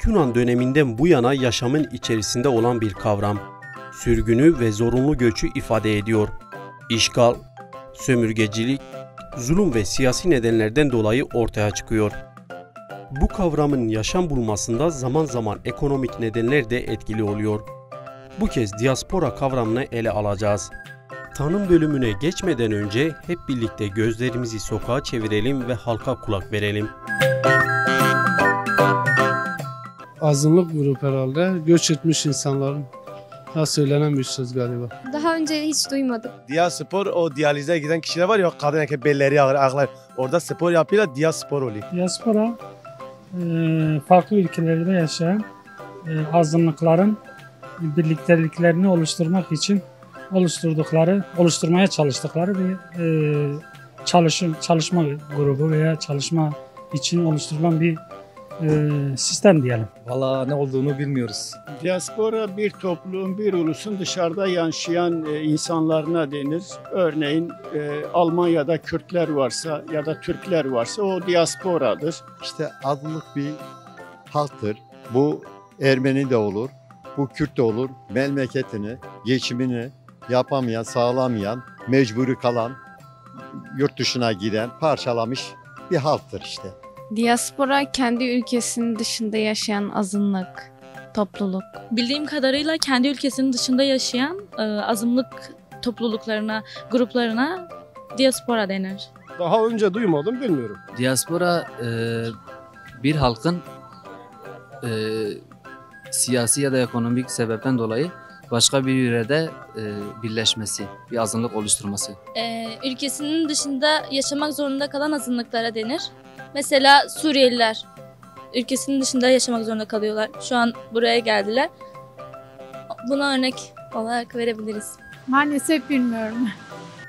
Yunan döneminden bu yana yaşamın içerisinde olan bir kavram. Sürgünü ve zorunlu göçü ifade ediyor. İşgal, sömürgecilik, zulüm ve siyasi nedenlerden dolayı ortaya çıkıyor. Bu kavramın yaşam bulmasında zaman zaman ekonomik nedenler de etkili oluyor. Bu kez diaspora kavramını ele alacağız. Tanım bölümüne geçmeden önce hep birlikte gözlerimizi sokağa çevirelim ve halka kulak verelim. Azınlık grup herhalde. Göç etmiş insanların söylenen bir söz galiba. Daha önce hiç duymadım. Diaspor o diyalize giden kişiler var ya, kadın erkek belleri ağır ağlar. Orada spor yapıyorlar, diaspor oluyor. Diaspora farklı ülkelerde yaşayan azınlıkların birlikteliklerini oluşturmak için oluşturmaya çalıştıkları bir çalışma grubu veya çalışma için oluşturulan bir sistem diyelim. Valla ne olduğunu bilmiyoruz. Diaspora bir topluluğun, bir ulusun dışarıda yaşayan insanlarına denir. Örneğin Almanya'da Kürtler varsa ya da Türkler varsa o diasporadır. İşte azınlık bir halktır. Bu Ermeni de olur, bu Kürt de olur. Memleketini, geçimini yapamayan, sağlamayan, mecburi kalan, yurt dışına giden, parçalamış bir halktır işte. Diaspora kendi ülkesinin dışında yaşayan azınlık, topluluk. Bildiğim kadarıyla kendi ülkesinin dışında yaşayan azınlık topluluklarına, gruplarına diaspora denir. Daha önce duymadım, bilmiyorum. Diaspora bir halkın siyasi ya da ekonomik sebepten dolayı başka bir yörede birleşmesi, bir azınlık oluşturması. Ülkesinin dışında yaşamak zorunda kalan azınlıklara denir. Mesela Suriyeliler ülkesinin dışında yaşamak zorunda kalıyorlar. Şu an buraya geldiler. Buna örnek olarak verebiliriz. Maalesef bilmiyorum.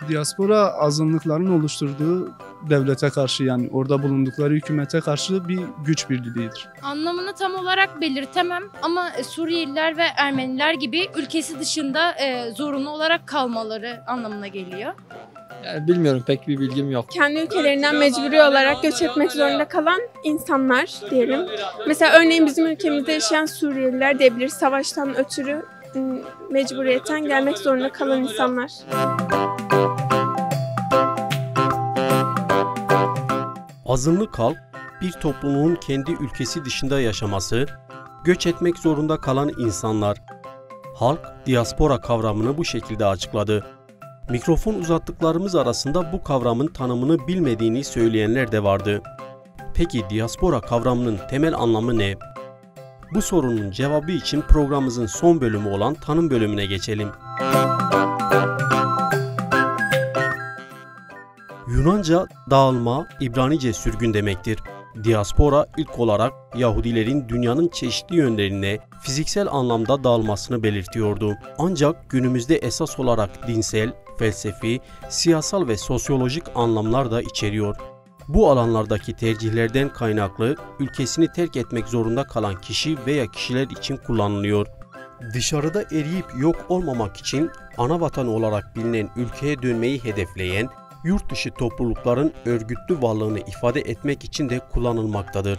Diaspora azınlıkların oluşturduğu devlete karşı, yani orada bulundukları hükümete karşı bir güç birliğidir. Anlamını tam olarak belirtemem ama Suriyeliler ve Ermeniler gibi ülkesi dışında zorunlu olarak kalmaları anlamına geliyor. Yani bilmiyorum, pek bir bilgim yok. Kendi ülkelerinden mecburi olarak göç etmek zorunda kalan insanlar diyelim. Mesela örneğin bizim ülkemizde yaşayan Suriyeliler diyebiliriz. Savaştan ötürü mecburiyetten gelmek zorunda kalan insanlar. Azınlık halk, bir topluluğun kendi ülkesi dışında yaşaması, göç etmek zorunda kalan insanlar. Halk, diaspora kavramını bu şekilde açıkladı. Mikrofon uzattıklarımız arasında bu kavramın tanımını bilmediğini söyleyenler de vardı. Peki diaspora kavramının temel anlamı ne? Bu sorunun cevabı için programımızın son bölümü olan tanım bölümüne geçelim. Yunanca dağılma, İbranice sürgün demektir. Diaspora ilk olarak Yahudilerin dünyanın çeşitli yönlerine fiziksel anlamda dağılmasını belirtiyordu. Ancak günümüzde esas olarak dinsel, felsefi, siyasal ve sosyolojik anlamlar da içeriyor. Bu alanlardaki tercihlerden kaynaklı ülkesini terk etmek zorunda kalan kişi veya kişiler için kullanılıyor. Dışarıda eriyip yok olmamak için ana vatan olarak bilinen ülkeye dönmeyi hedefleyen yurt dışı toplulukların örgütlü varlığını ifade etmek için de kullanılmaktadır.